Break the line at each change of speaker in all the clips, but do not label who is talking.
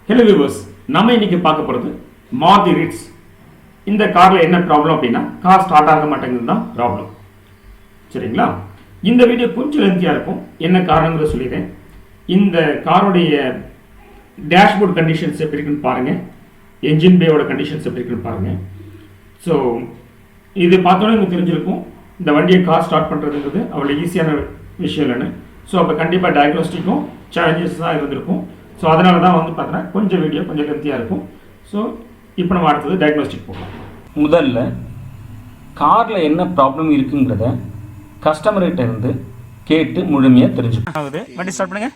Hello viewers, நம்ம இன்னைக்கு பார்க்க போகிறது மாருதி ரிட்ஸ். இந்த காரில் என்ன ப்ராப்ளம் அப்படின்னா, கார் ஸ்டார்ட் ஆக மாட்டேங்குது தான் ப்ராப்ளம். சரிங்களா? இந்த வீடியோ கொஞ்சம் லென்த்தியாக இருக்கும். என்ன காரணங்கிறத சொல்லிடுறேன். இந்த காரோடைய டேஷ்போர்ட் கண்டிஷன்ஸ் எப்படி இருக்குன்னு பாருங்கள். என்ஜின் பேயோட கண்டிஷன்ஸ் எப்படி இருக்குன்னு பாருங்கள். ஸோ இது பார்த்தோன்னே உங்களுக்கு தெரிஞ்சிருக்கும் இந்த வண்டியை கார் ஸ்டார்ட் பண்ணுறதுங்கிறது அவ்வளோ ஈஸியான விஷயம் இல்லைன்னு. ஸோ அப்போ கண்டிப்பாக டயக்னோஸ்டிக்கும் சேலஞ்சஸ் தான் இருந்திருக்கும். ஸோ அதனால தான் பார்த்தீங்கன்னா கொஞ்சம் வீடியோ கொஞ்சம் லென்த்தியாக இருக்கும். ஸோ இப்போ நம்ம அடுத்தது டயக்னோஸ்டிக் போகலாம்.
முதல்ல காரில் என்ன ப்ராப்ளம் இருக்குங்கிறத கஸ்டமர்கிட்ட இருந்து கேட்டு முழுமையாக தெரிஞ்சுக்கணும்.
ஆகுது, வண்டி ஸ்டார்ட் பண்ணுங்க.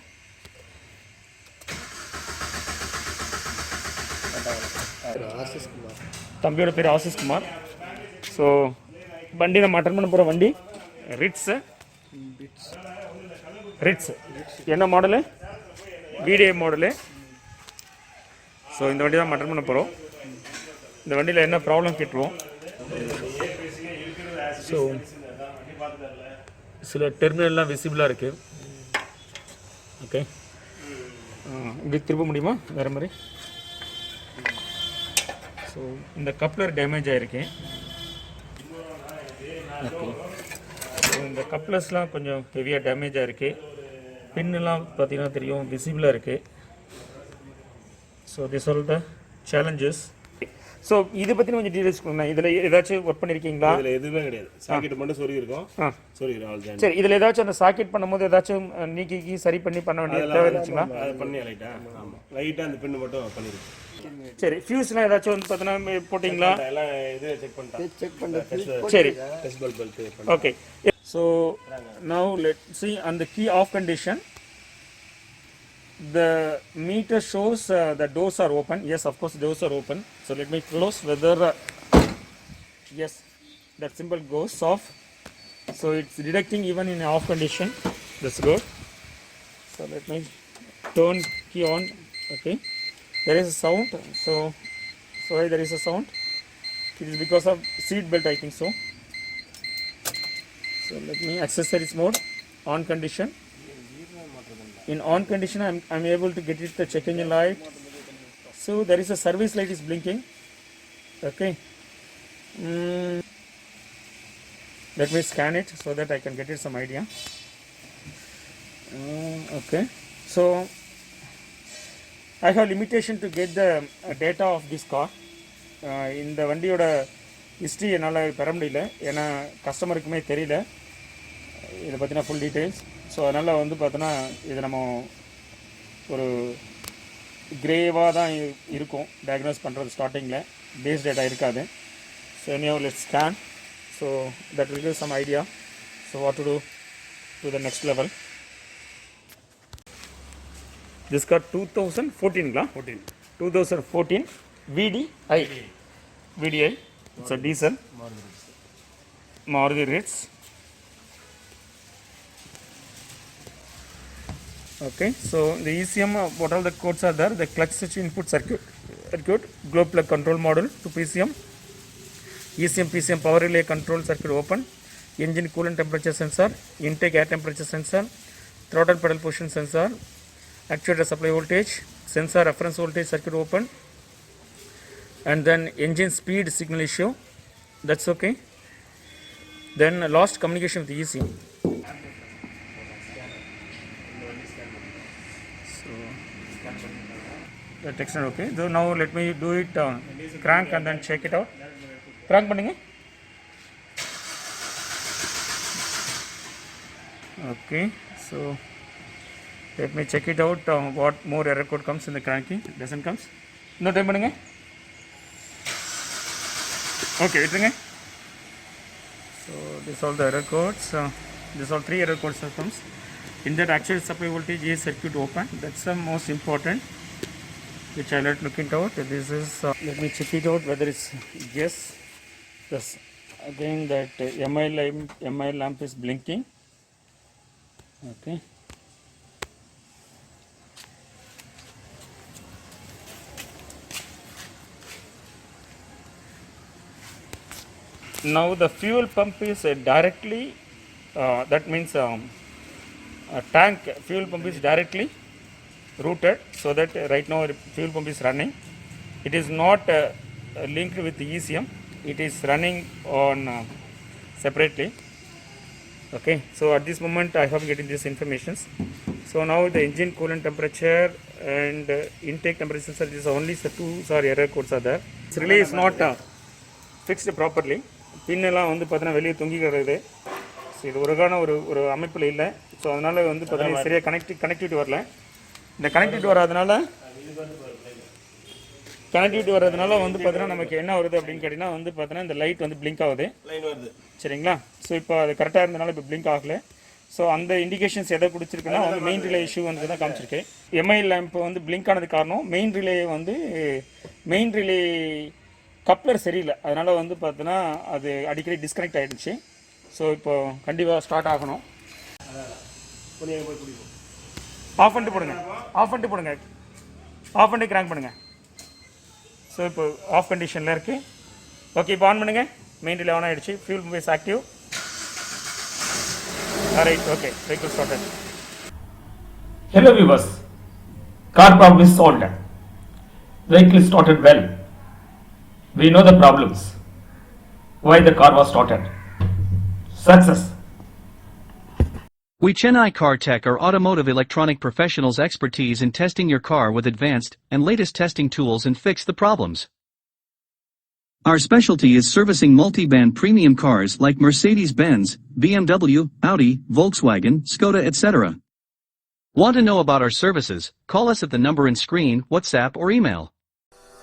தம்பியோட பேர் ஆசிஸ் குமார். ஸோ வண்டி நம்ம அட்டன் பண்ண போகிற வண்டி ரிட்ஸ் என்ன மாடலு? VDI model. ஸோ இந்த வண்டி தான் அட்டன் பண்ண போகிறோம். இந்த வண்டியில் என்ன ப்ராப்ளம் கேட்டுருவோம். ஸோ சில டெர்மினல்லாம் விசிபிளாக இருக்குது. ஓகே, இப்படி திரும்ப முடியுமா வேறு மாதிரி? ஸோ இந்த கப்ளர் டேமேஜ் ஆகிருக்கு. ஓகே, ஸோ இந்த கப்ளர்ஸ்லாம் கொஞ்சம் ஹெவியாக டேமேஜ் ஆகிருக்கு. பின்னெல்லாம் பார்த்தீங்கன்னா தெரியும், விசிபிளாக இருக்குது. So this all the challenges. So இதை பற்றி கொஞ்சம் டீடைல்ஸ் கொடுங்க. இதில் ஏதாச்சும் ஒர்க் பண்ணியிருக்கீங்களா?
இதில் எதுவுமே கிடையாது, சாக்கெட் மட்டும் சொருகி இருக்கும்.
சரி, இதில் ஏதாச்சும் அந்த சாக்கெட் பண்ணும்போது ஏதாச்சும் நீக்கி சரி பண்ண வேண்டிய தேவை இருந்துச்சுங்களா?
அது பண்ணி லைட்டாக அந்த பின்னு மட்டும் பண்ணியிருக்கோம்.
சரி, ஃபியூஸ்லாம் ஏதாச்சும் பார்த்தீங்கன்னா போட்டிங்களா?
எல்லாம் இது செக் பண்ணிட்டேன்.
சரி,
test bulb.
Okay. So now let's see on the key off condition. The meter shows the doors are open. Yes, of course doors are open. So let me close whether yes, that symbol goes off. So it's detecting even in off condition. That's good. So let me turn key on. Okay, there is a sound. So why there is a sound? It is because of seat belt, I think so. So let me accessories mode on condition. In on condition I'm able to get it the check engine light. So there is a service light is blinking. Okay, let me scan it so that I can get it some idea. Okay, so I have limitation to get the data of this car. இந்த வண்டியோட history என்னால் பெற முடியல, ஏன்னா கஸ்டமருக்குமே தெரியல இதை பற்றின full details. So அதனால் பார்த்தோன்னா இது நம்ம ஒரு கிரேவாக தான் இருக்கும் டயக்னோஸ் பண்ணுறது. ஸ்டார்டிங்கில் பேஸ் டேட்டா இருக்காது. So anyhow let's scan. So that will give some idea. So what to do to the next level. This car 2014ங்களா? 2014 VDI. It's a diesel Maruti RITZ. Okay, so the ECM, what all the codes are there? The clutch switch input circuit, glow plug control module to PCM, ECM PCM power relay control circuit open, engine coolant temperature sensor, intake air temperature sensor, throttle pedal position sensor, actuator supply voltage sensor, reference voltage circuit open, and then engine speed signal issue. That's okay. Then lost communication with the ECM. So the text is okay. So now let me do it crank and then check it out. Crank பண்ணுங்க. Okay, so let me check it out. What more error code comes in the cranking? It doesn't comes. No time பண்ணுங்க. Okay, விட்டுருங்க. So this all the error codes. This all 3 error codes that comes. In that actual supply voltage is circuit open. That's the most important, which I let look into out. This is let me check it out whether it's yes. Yes. Again that MI lamp is blinking. Okay. Now the fuel pump is directly that means a tank fuel pump is directly routed, so that right now fuel pump is running. It is not linked with ECM. It is running on separately. Okay, so at this moment I have getting this informations. So now the engine coolant temperature and intake temperature sensor, this only the two error codes are there. This relay is not fixed properly. Pin எல்லாம் வந்து பார்த்தீங்கன்னா வெளியே தொங்கி கிடக்குது. So இது ஒருக்கான ஒரு அமைப்பில் இல்லை. ஸோ அதனால் வந்து பார்த்தீங்கன்னா சரியாக கனெக்டிவிட்டி வரல. இந்த கனெக்டிவிட்டி வராதனால வந்து பார்த்தீங்கன்னா நமக்கு என்ன வருது அப்படின்னு கேட்டிங்கன்னா வந்து பார்த்தீங்கன்னா இந்த லைட் வந்து பிளிங்க் ஆகுது. சரிங்களா? ஸோ இப்போ அது கரெக்டாக இருந்தனால இப்போ பிளிங்க் ஆகலை. ஸோ அந்த இண்டிகேஷன்ஸ் எதை கொடுத்துருக்குன்னா வந்து மெயின் ரிலே இஷ்யூ வந்து தான் காமிச்சிருக்கு. எம்ஐ லேம்ப் வந்து பிளிங்க் ஆனது காரணம் மெயின் ரிலே கப்ளர் சரியில்லை. அதனால் வந்து பார்த்தீங்கன்னா அது அடிக்கடி டிஸ்கனெக்ட் ஆகிடுச்சு. ஸோ இப்போ கண்டிப்பாக ஸ்டார்ட் ஆகணும். ஆஃப் பண்ணிட்டு போடுங்க, ஆஃப் பண்ணிட்டு கிராங்க் பண்ணுங்கள். ஸோ இப்போ ஆஃப் கண்டிஷனில் இருக்குது. ஓகே, இப்போ ஆன் பண்ணுங்கள். மெயின் ரிலே ஆன் ஆகிடுச்சு. Fuel pump is active. Alright, okay, vehicle started.
Hello viewers, car problem is solved. Vehicle started well. We know the problems. Why the car was started. Success.
We Chennai Car-TECH are automotive electronic professionals expertise in testing your car with advanced and latest testing tools and fix the problems. Our specialty is servicing multi-band premium cars like Mercedes-Benz, BMW, Audi, Volkswagen, Skoda etc. Want to know about our services? Call us at the number in screen, WhatsApp or email.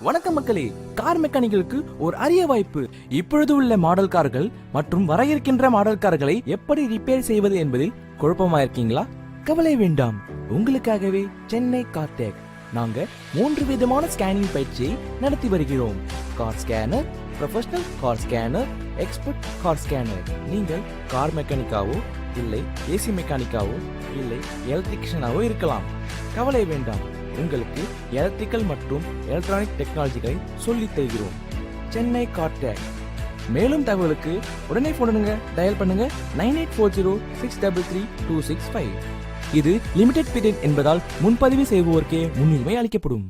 வணக்கம் மக்களே, car மெக்கானிக்களுக்கு ஒரு அரிய வாய்ப்பு. இப்பொழுது உள்ள model கார்கள் மற்றும் வர இருக்கின்ற மாடல் கார்களை எப்படி ரிப்பேர் செய்வது என்பதில் குழப்பமா இருக்கீங்களா? கவலை வேண்டாம், உங்களுக்காகவே சென்னை கார்-டெக் நாங்க 3 விதமான ஸ்கேனிங் பயிற்சியை நடத்தி வருகிறோம். Car scanner, professional car scanner, expert car scanner. நீங்கள் கார் மெக்கானிக்காவோ இல்லை ஏசி மெக்கானிக்காவோ இல்லை எலக்ட்ரிஷியனாவோ இருக்கலாம். கவலை வேண்டாம், உங்களுக்கு எலக்ட்ரிக்கல் மற்றும் எலக்ட்ரானிக் டெக்னாலஜிகளை சொல்லித் தருகிறோம். சென்னை கார்-டெக். மேலும் தகவலுக்கு உடனே போனுங்க, டயல் பண்ணுங்க 9840633265. இது லிமிடெட் பீரியட் என்பதால் முன்பதிவு செய்வோருக்கே முன்னுரிமை அளிக்கப்படும்.